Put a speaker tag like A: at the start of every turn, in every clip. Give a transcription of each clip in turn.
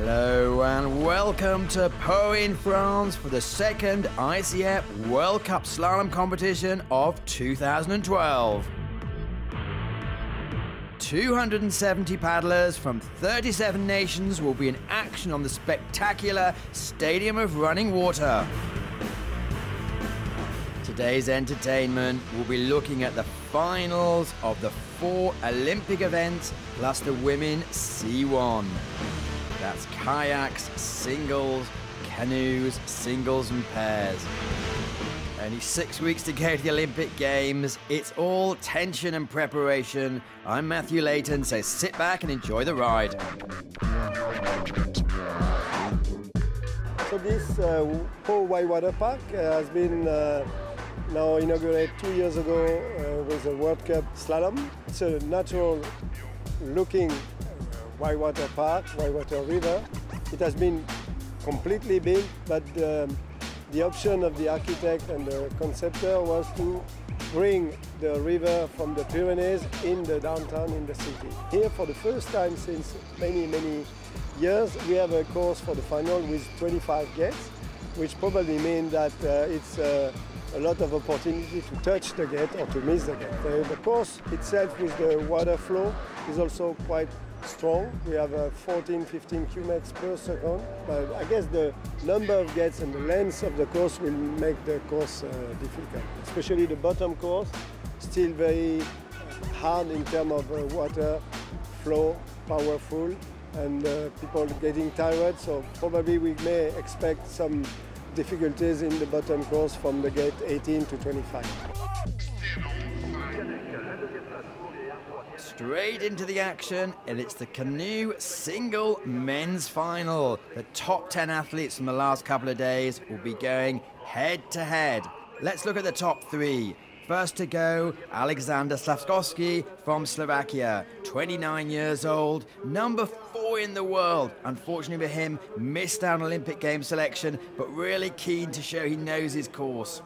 A: Hello and welcome to Pau in France for the second ICF World Cup Slalom competition of 2012. 270 paddlers from 37 nations will be in action on the spectacular Stadium of Running Water. Today's entertainment will be looking at the finals of the 4 Olympic events plus the Women C1. That's kayaks, singles, canoes, singles and pairs. Only 6 weeks to go to the Olympic Games. It's all tension and preparation. I'm Matthew Layton, so sit back and enjoy the ride.
B: So this Pau Whitewater Park has been now inaugurated 2 years ago with the World Cup Slalom. It's a natural looking whitewater park, whitewater river. It has been completely built, but the option of the architect and the conceptor was to bring the river from the Pyrenees in the downtown in the city. Here for the first time since many years we have a course for the final with 25 gates, which probably means that it's a lot of opportunity to touch the gate or to miss the gate. The course itself with the water flow is also quite strong. We have 14-15 cubics per second. But I guess the number of gates and the length of the course will make the course difficult. Especially the bottom course, still very hard in terms of water flow, powerful, and people getting tired. So probably we may expect some difficulties in the bottom course from the gate 18 to 25.
A: Straight into the action, and it's the canoe single men's final. The top 10 athletes from the last couple of days will be going head to head. Let's look at the top 3. First to go, Alexander Slavkovsky from Slovakia, 29 years old, number 4 in the world. Unfortunately for him, missed out on Olympic Games selection, but really keen to show he knows his course.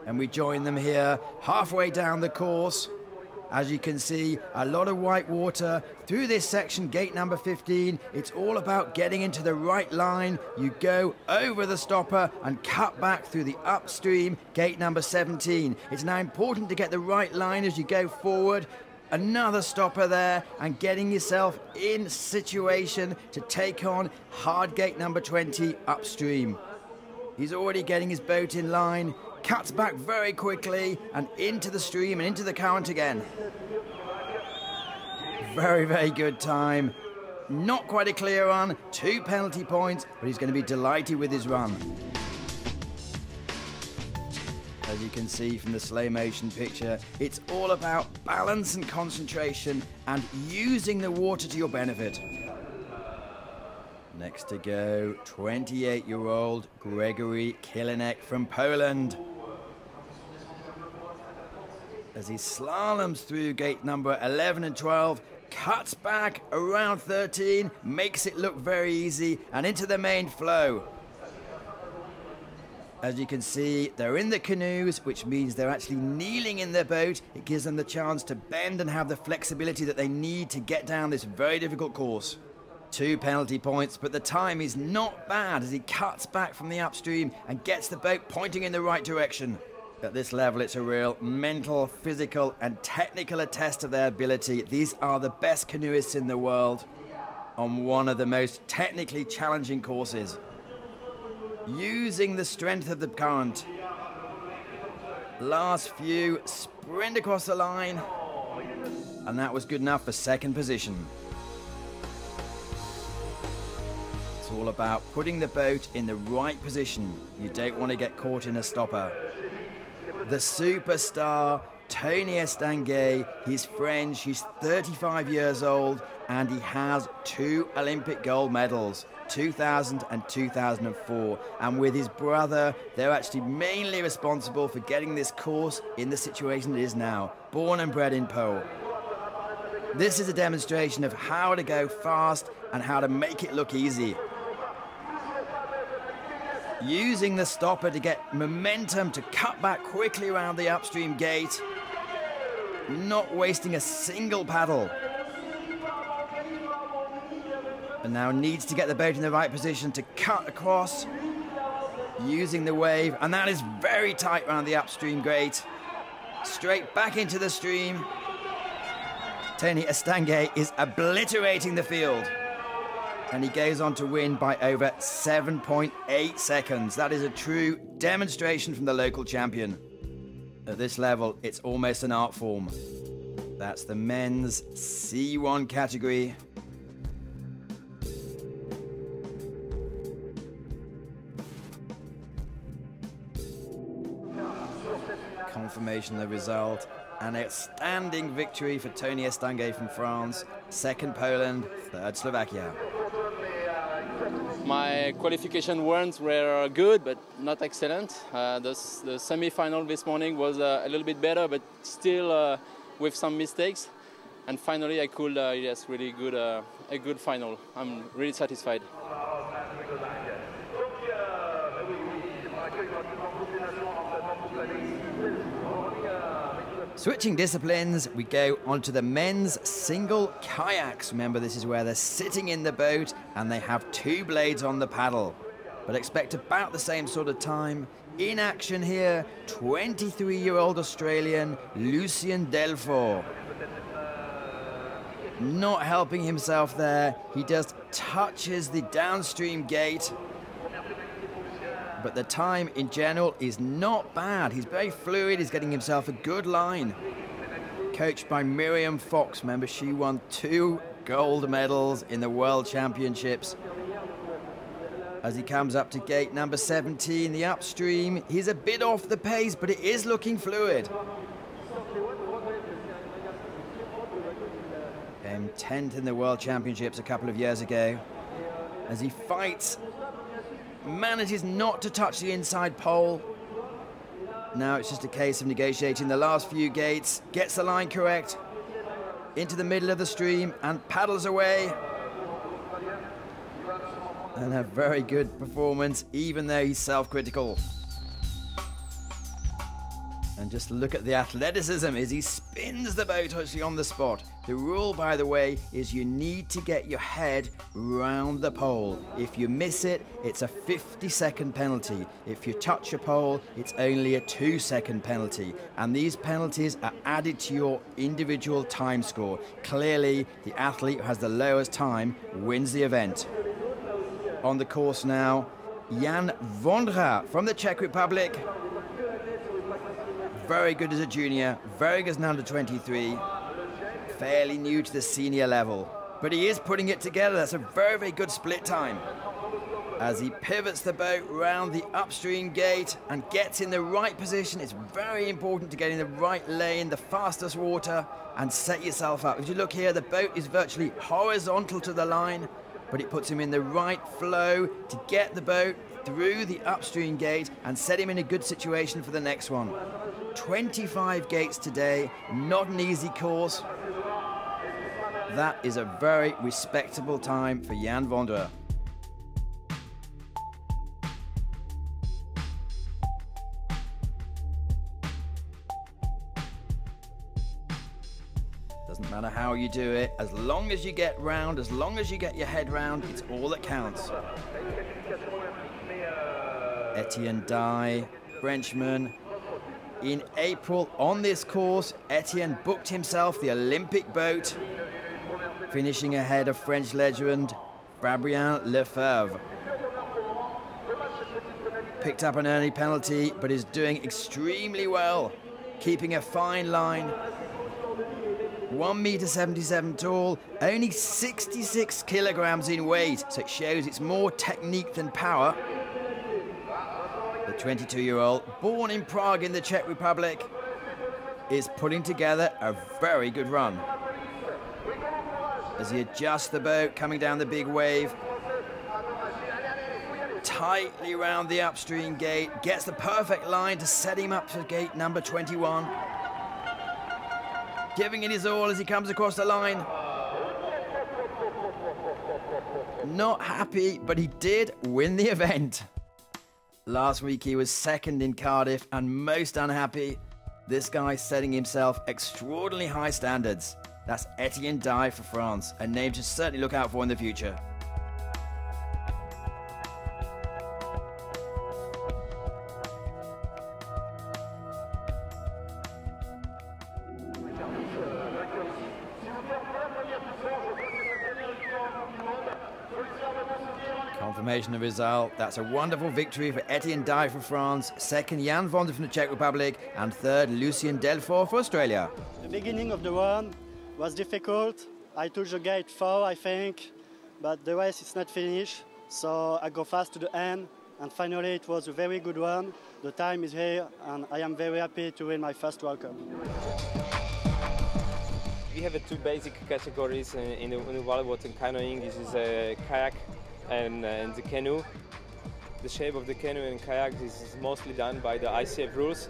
A: And we join them here, halfway down the course. As you can see, a lot of white water. Through this section, gate number 15, it's all about getting into the right line. You go over the stopper and cut back through the upstream, gate number 17. It's now important to get the right line as you go forward. Another stopper there and getting yourself in situation to take on hard gate number 20 upstream. He's already getting his boat in line. Cuts back very quickly and into the stream and into the current again. Very good time. Not quite a clear run, 2 penalty points, but he's going to be delighted with his run. As you can see from the slow motion picture, it's all about balance and concentration and using the water to your benefit. Next to go, 28-year-old Gregory Kielinek from Poland. As he slaloms through gate number 11 and 12, cuts back around 13, makes it look very easy, and into the main flow. As you can see, they're in the canoes, which means they're actually kneeling in their boat. It gives them the chance to bend and have the flexibility that they need to get down this very difficult course. 2 penalty points, but the time is not bad as he cuts back from the upstream and gets the boat pointing in the right direction. At this level, it's a real mental, physical, and technical test of their ability. These are the best canoeists in the world on one of the most technically challenging courses. Using the strength of the current. Last few, sprint across the line, and that was good enough for second position. It's all about putting the boat in the right position. You don't want to get caught in a stopper. The superstar, Tony Estanguet, he's French, he's 35 years old, and he has 2 Olympic gold medals, 2000 and 2004. And with his brother, they're actually mainly responsible for getting this course in the situation it is now, born and bred in Pau. This is a demonstration of how to go fast and how to make it look easy. Using the stopper to get momentum to cut back quickly around the upstream gate. Not wasting a single paddle. But now needs to get the boat in the right position to cut across, using the wave, and that is very tight around the upstream grate. Straight back into the stream. Tony Estanguet is obliterating the field. And he goes on to win by over 7.8 seconds. That is a true demonstration from the local champion. At this level, it's almost an art form. That's the men's C1 category. Confirmation of the result. An outstanding victory for Tony Estanguet from France. Second Poland, third Slovakia.
C: My qualification runs were good, but not excellent. The semi-final this morning was a little bit better, but still with some mistakes. And finally, I could, yes, really good, a good final. I'm really satisfied.
A: Switching disciplines, we go onto the men's single kayaks. Remember, this is where they're sitting in the boat and they have two blades on the paddle. But expect about the same sort of time. In action here, 23-year-old Australian Lucien Delfort. Not helping himself there. He just touches the downstream gate. But the time in general is not bad. He's very fluid, he's getting himself a good line. Coached by Miriam Fox, remember she won 2 gold medals in the World Championships. As he comes up to gate number 17, the upstream, he's a bit off the pace, but it is looking fluid. Came 10th in the World Championships a couple of years ago. As he fights, manages not to touch the inside pole. Now it's just a case of negotiating the last few gates, gets the line correct, into the middle of the stream and paddles away. And a very good performance, even though he's self-critical. And just look at the athleticism as he spins the boat actually on the spot. The rule, by the way, is you need to get your head round the pole. If you miss it, it's a 50-second penalty. If you touch a pole, it's only a 2-second penalty. And these penalties are added to your individual time score. Clearly, the athlete who has the lowest time wins the event. On the course now, Jan Vondra from the Czech Republic. Very good as a junior, very good as an under-23. Fairly new to the senior level, but he is putting it together. That's a very, very good split time. As he pivots the boat round the upstream gate and gets in the right position. It's very important to get in the right lane, the fastest water, and set yourself up. If you look here, the boat is virtually horizontal to the line, but it puts him in the right flow to get the boat through the upstream gate and set him in a good situation for the next one. 25 gates today, not an easy course. That is a very respectable time for Jan Vondra. Doesn't matter how you do it, as long as you get round, as long as you get your head round, it's all that counts. Etienne Dye, Frenchman. In April on this course, Etienne booked himself the Olympic boat, finishing ahead of French legend Fabien Lefebvre. Picked up an early penalty, but is doing extremely well, keeping a fine line. 1.77 m tall, only 66 kilograms in weight, so it shows it's more technique than power. The 22-year-old, born in Prague in the Czech Republic, is putting together a very good run. As he adjusts the boat, coming down the big wave, tightly round the upstream gate, gets the perfect line to set him up for gate number 21. Giving it his all as he comes across the line. Not happy, but he did win the event. Last week he was second in Cardiff and most unhappy. This guy setting himself extraordinarily high standards. That's Etienne Dye for France, a name to certainly look out for in the future. Confirmation of result. That's a wonderful victory for Etienne Dye for France, second Jan Vonder from the Czech Republic, and third Lucien Delfort for Australia.
D: The beginning of the run was difficult. I took the gate 4, I think, but the race is not finished, so I go fast to the end, and finally it was a very good run. The time is here, and I am very happy to win my first World Cup.
E: We have two basic categories in the wildwater canoeing. This is a kayak and the canoe. The shape of the canoe and kayak is mostly done by the ICF rules.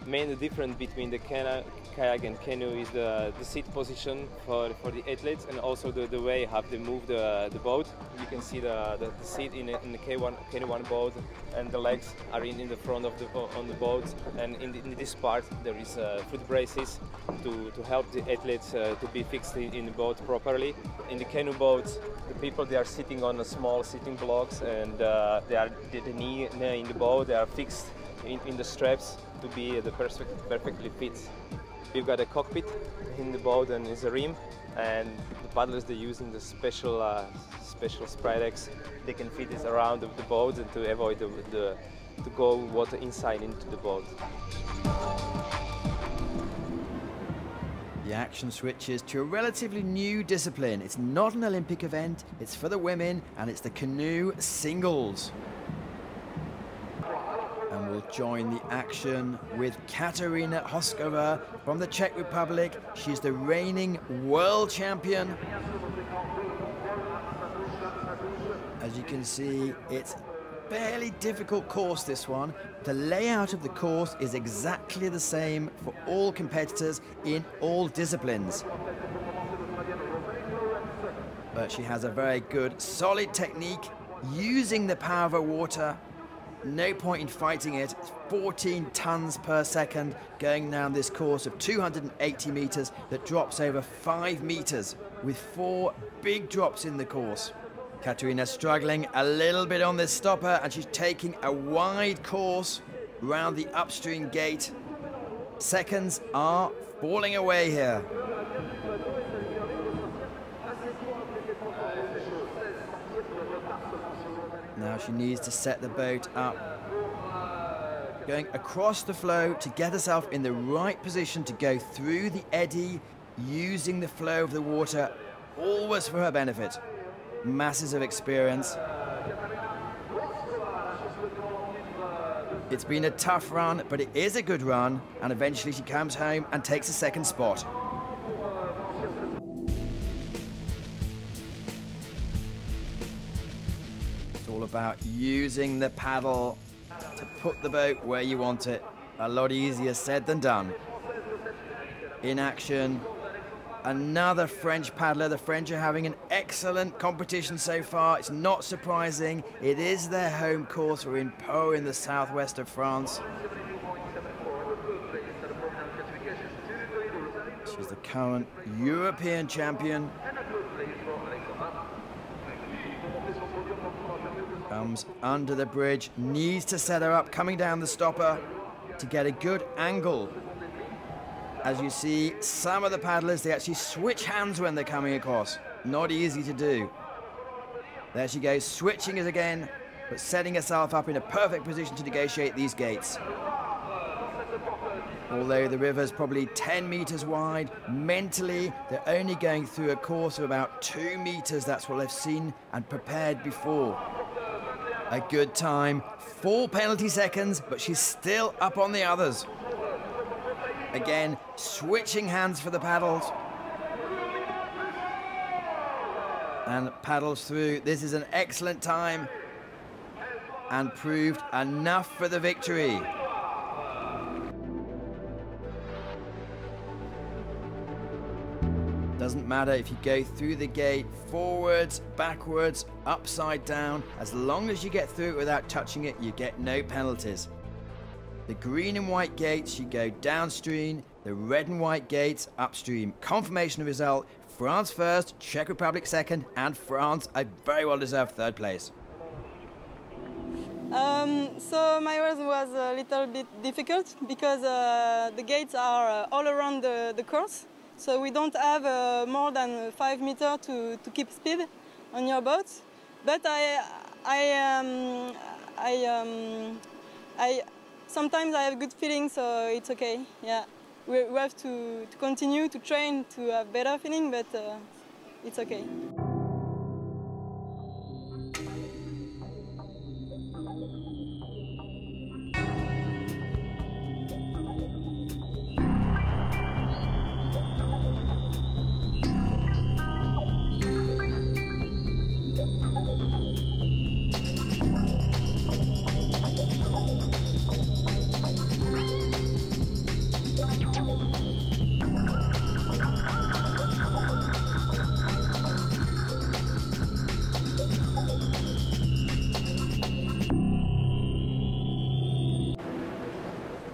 E: Main difference between the kayak and canoe is the seat position for the athletes, and also the way how they move the boat. You can see the seat in the canoe one boat, and the legs are in the front of on the boat. And in this part there is foot braces to help the athletes to be fixed in the boat properly. In the canoe boats, the people, they are sitting on small sitting blocks, and the knee in the boat, they are fixed in the straps to be perfectly fit. We've got a cockpit in the boat, and it's a rim, and the paddlers, they're using the special spray legs. They can fit it around the boat and to avoid to go water inside into the boat.
A: The action switches to a relatively new discipline. It's not an Olympic event, it's for the women, and it's the canoe singles. And we'll join the action with Kateřina Hoskova from the Czech Republic. She's the reigning world champion. As you can see, it's a fairly difficult course, this one. The layout of the course is exactly the same for all competitors in all disciplines. But she has a very good, solid technique, using the power of her water. No point in fighting it. It's 14 tons per second going down this course of 280 meters that drops over 5 meters with 4 big drops in the course. Kateřina struggling a little bit on this stopper, and she's taking a wide course round the upstream gate. Seconds are falling away here. Now she needs to set the boat up, going across the flow to get herself in the right position to go through the eddy, using the flow of the water always for her benefit. Masses of experience. It's been a tough run, but it is a good run, and eventually she comes home and takes a second spot. All about using the paddle to put the boat where you want it. A lot easier said than done. In action, another French paddler. The French are having an excellent competition so far. It's not surprising. It is their home course. We're in Pau in the southwest of France. She's the current European champion. Comes under the bridge, needs to set her up, coming down the stopper to get a good angle. As you see, some of the paddlers, they actually switch hands when they're coming across. Not easy to do. There she goes, switching it again, but setting herself up in a perfect position to negotiate these gates. Although the river's probably 10 meters wide, mentally, they're only going through a course of about 2 meters. That's what they've seen and prepared before. A good time, 4 penalty seconds, but she's still up on the others. Again, switching hands for the paddles. And paddles through. This is an excellent time and proved enough for the victory. Doesn't matter if you go through the gate, forwards, backwards, upside down. As long as you get through it without touching it, you get no penalties. The green and white gates, you go downstream. The red and white gates, upstream. Confirmation of result, France first, Czech Republic second, and France a very well-deserved third place.
F: So my race was a little bit difficult because the gates are all around the course. So we don't have more than 5 meters to keep speed on your boat. But sometimes I have good feelings, so it's okay. Yeah, we have to continue to train to have better feeling, but it's okay.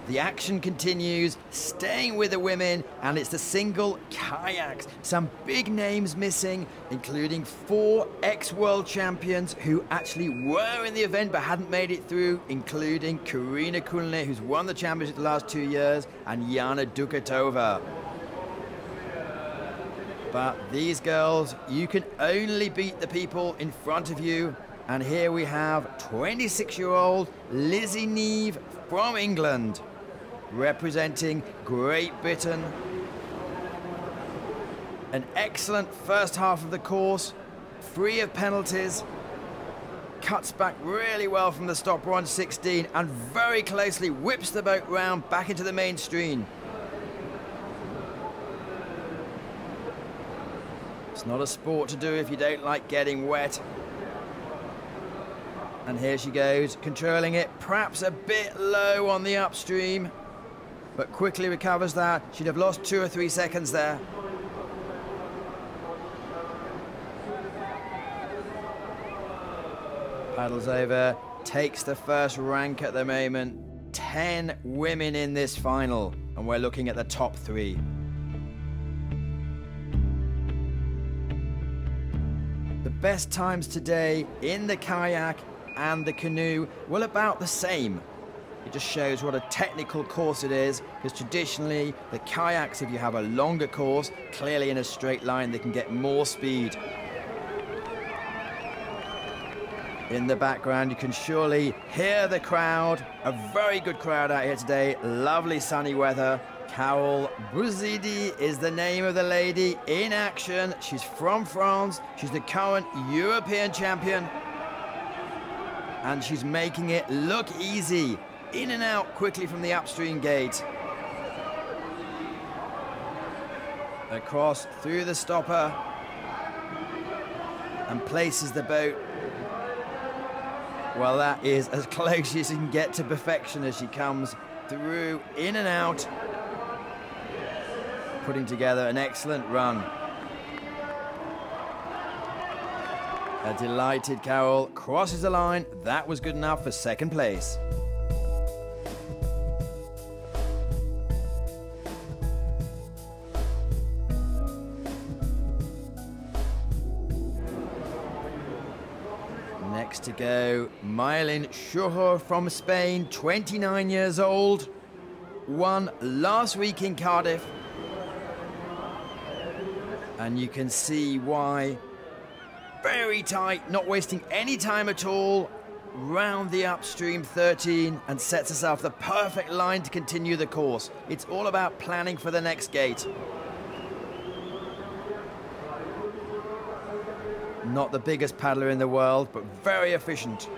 A: The action continues, staying with the women, and it's the single kayaks. Some big names missing, including 4 ex-world champions who actually were in the event but hadn't made it through, including Karina Kulne, who's won the championship the last 2 years, and Jana Dukatova. But these girls, you can only beat the people in front of you. And here we have 26-year-old Lizzie Neve from England, representing Great Britain. An excellent first half of the course, free of penalties, cuts back really well from the stopper on 16 and very closely whips the boat round back into the mainstream. It's not a sport to do if you don't like getting wet. And here she goes, controlling it, perhaps a bit low on the upstream, but quickly recovers that. She'd have lost 2 or 3 seconds there. Paddles over, takes the first rank at the moment. 10 women in this final, and we're looking at the top 3. The best times today in the kayak and the canoe, well, about the same. It just shows what a technical course it is, because traditionally the kayaks, if you have a longer course, clearly in a straight line, they can get more speed. In the background, you can surely hear the crowd. A very good crowd out here today. Lovely sunny weather. Carole Bouzidi is the name of the lady in action. She's from France. She's the current European champion. And she's making it look easy. In and out quickly from the upstream gate. Across through the stopper. And places the boat. Well, that is as close as you can get to perfection as she comes through, in and out. Putting together an excellent run. A delighted Carole crosses the line. That was good enough for second place. Next to go, Maylin Schucher from Spain, 29 years old. Won last week in Cardiff. And you can see why. Very tight, not wasting any time at all. Round the upstream 13 and sets herself the perfect line to continue the course. It's all about planning for the next gate. Not the biggest paddler in the world, but very efficient.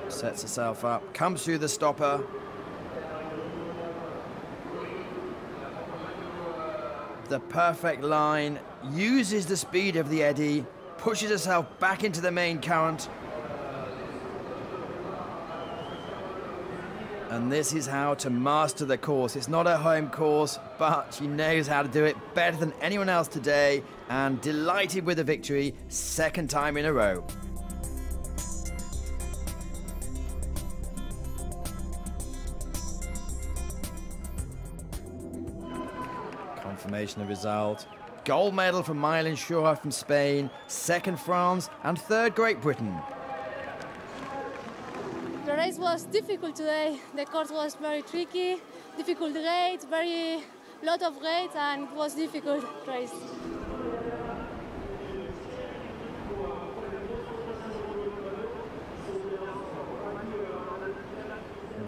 A: Sets herself up, comes through the stopper. The perfect line, uses the speed of the eddy, pushes herself back into the main current. And this is how to master the course. It's not her home course, but she knows how to do it better than anyone else today, and delighted with the victory, second time in a row. Confirmation of result. Gold medal from Maylin Schucher from Spain, second France, and third Great Britain.
G: The race was difficult today. The course was very tricky, difficult grades, very lot of race and it was difficult race.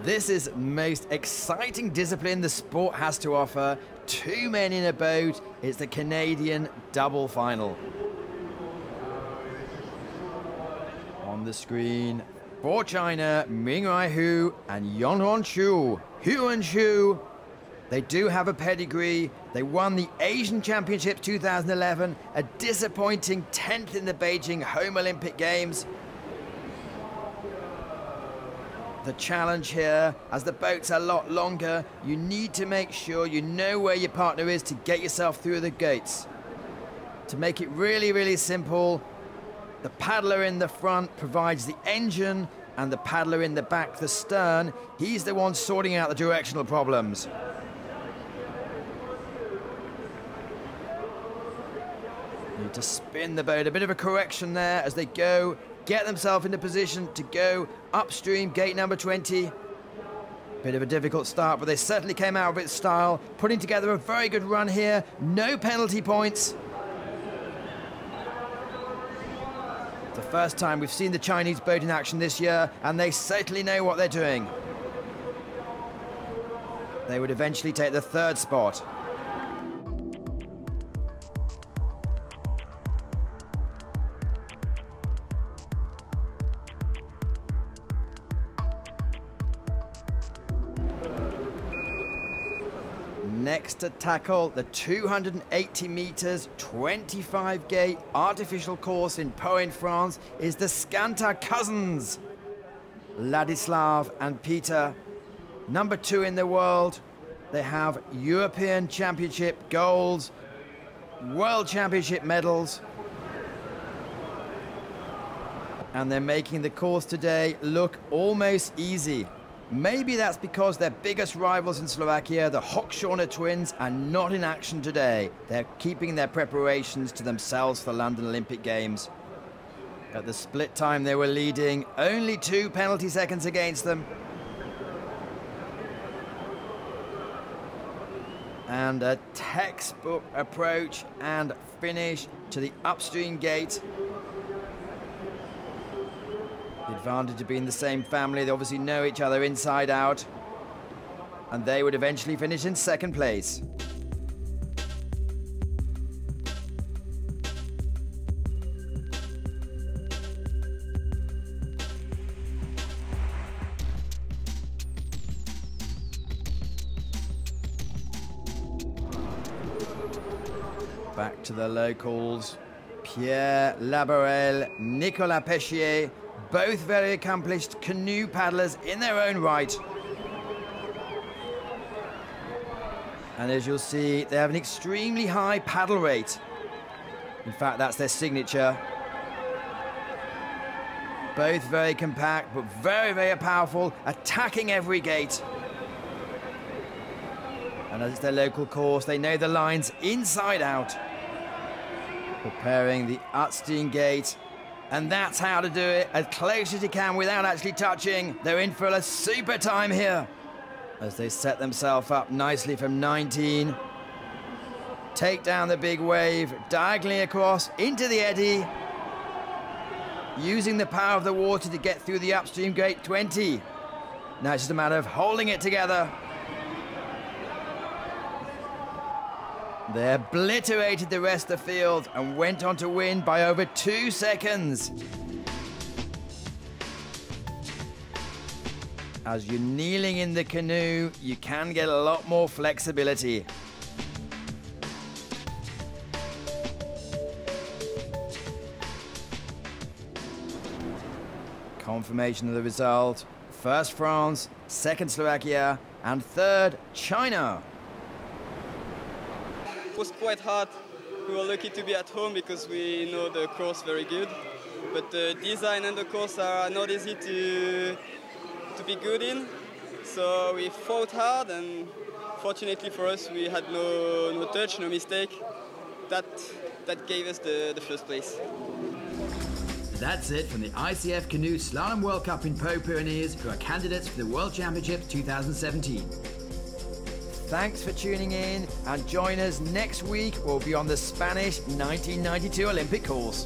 A: This is most exciting discipline the sport has to offer. 2 men in a boat. It's the Canadian double final. On the screen, for China, Minghai Hu and Yonhuan Xu. Hu and Xu, they do have a pedigree. They won the Asian Championships 2011, a disappointing 10th in the Beijing Home Olympic Games. The challenge here, as the boat's a lot longer, you need to make sure you know where your partner is to get yourself through the gates. To make it really, really simple, the paddler in the front provides the engine, and the paddler in the back, the stern, he's the one sorting out the directional problems. Need to spin the boat, a bit of a correction there as they go, get themselves into position to go upstream, gate number 20. Bit of a difficult start, but they certainly came out with style, putting together a very good run here. No penalty points. The first time we've seen the Chinese boat in action this year, and they certainly know what they're doing. They would eventually take the 3rd spot. Next to tackle the 280 meters, 25 gate artificial course in Pau in France is the Skanta cousins, Ladislav and Peter. Number 2 in the world. They have European Championship golds, World Championship medals. And they're making the course today look almost easy. Maybe that's because their biggest rivals in Slovakia, the Hochschorner twins, are not in action today. They're keeping their preparations to themselves for the London Olympic Games. At the split time they were leading, only 2 penalty seconds against them. And a textbook approach and finish to the upstream gate. The advantage of being the same family, they obviously know each other inside out. And they would eventually finish in 2nd place. Back to the locals. Pierre Laborel, Nicolas Péchier, both very accomplished canoe paddlers in their own right. And as you'll see, they have an extremely high paddle rate. In fact, that's their signature. Both very compact, but very, very powerful, attacking every gate. And as it's their local course, they know the lines inside out. Preparing the Utstein gate. And that's how to do it, as close as you can without actually touching. They're in for a super time here as they set themselves up nicely from 19. Take down the big wave, diagonally across into the eddy. Using the power of the water to get through the upstream gate 20. Now it's just a matter of holding it together. They obliterated the rest of the field and went on to win by over 2 seconds. As you're kneeling in the canoe, you can get a lot more flexibility. Confirmation of the result. 1st France, 2nd Slovakia, and 3rd China.
H: It was quite hard. We were lucky to be at home because we know the course very good. But the design and the course are not easy to be good in. So we fought hard, and fortunately for us, we had no touch, no mistake. That gave us the 1st place.
A: That's it from the ICF Canoe Slalom World Cup in Pau Pyrenees, who are candidates for the World Championships 2017. Thanks for tuning in, and join us next week. We'll be on the Spanish 1992 Olympic course.